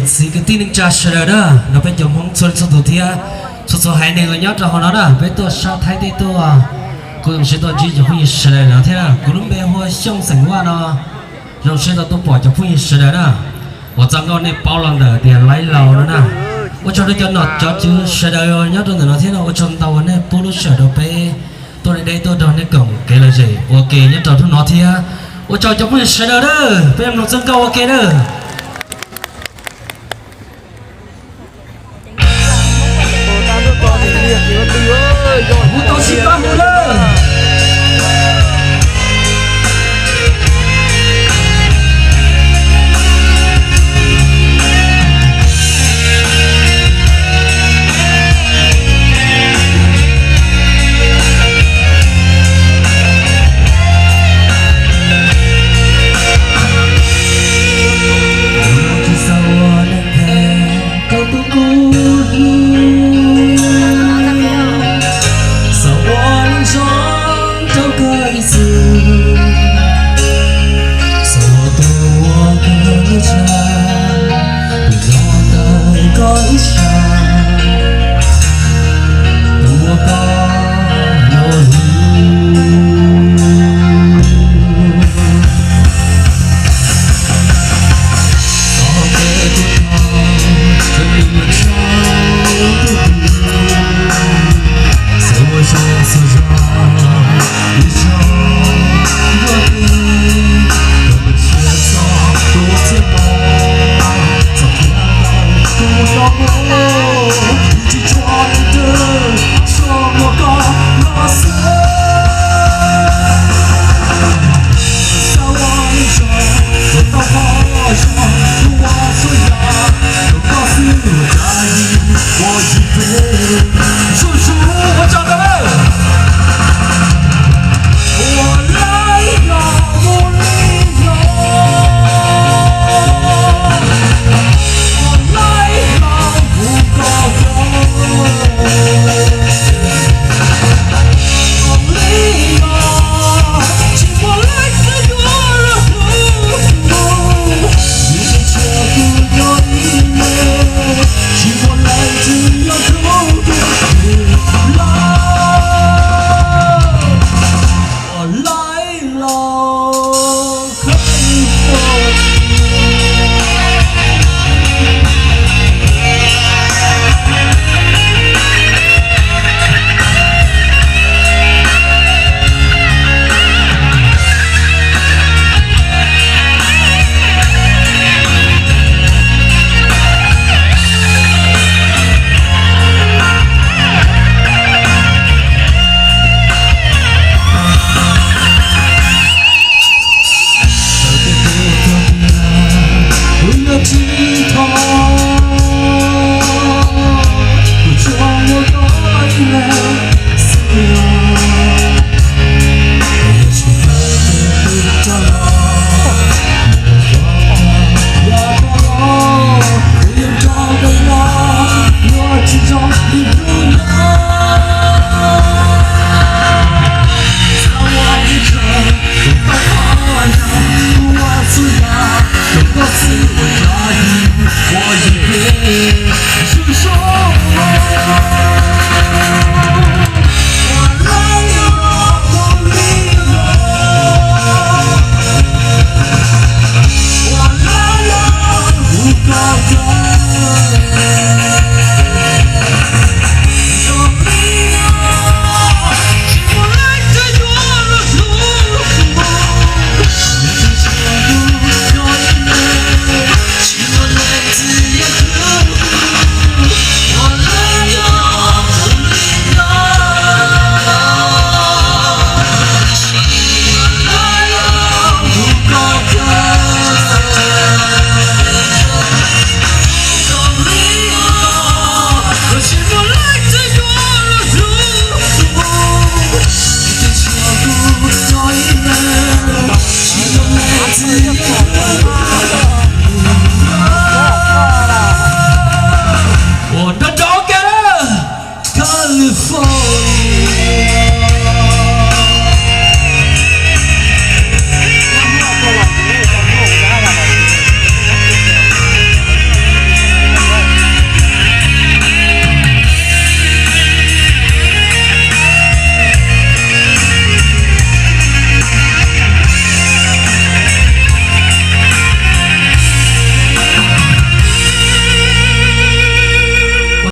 xí cái tin cha sờ đó nó bên trong hông xuân xuân thủ thia xuân xuân hai này người nhớ cho họ nó đó bên tôi sao thay thế tôi à cũng sẽ tôi chỉ cho phụ sờ đó thế nào cũng lúc bên hoa sông sành hoa nó rồi sẽ tôi bỏ cho phụ sờ đó我刚刚那包浪的点来老了呢，我叫你叫那叫就舍得哟，伢种的那天呢，我从到我那菠萝舍到呗，多来来多到那讲给了谁，我给伢找出那天，我叫叫不舍得的，不要弄增高我给的。我都是干部了。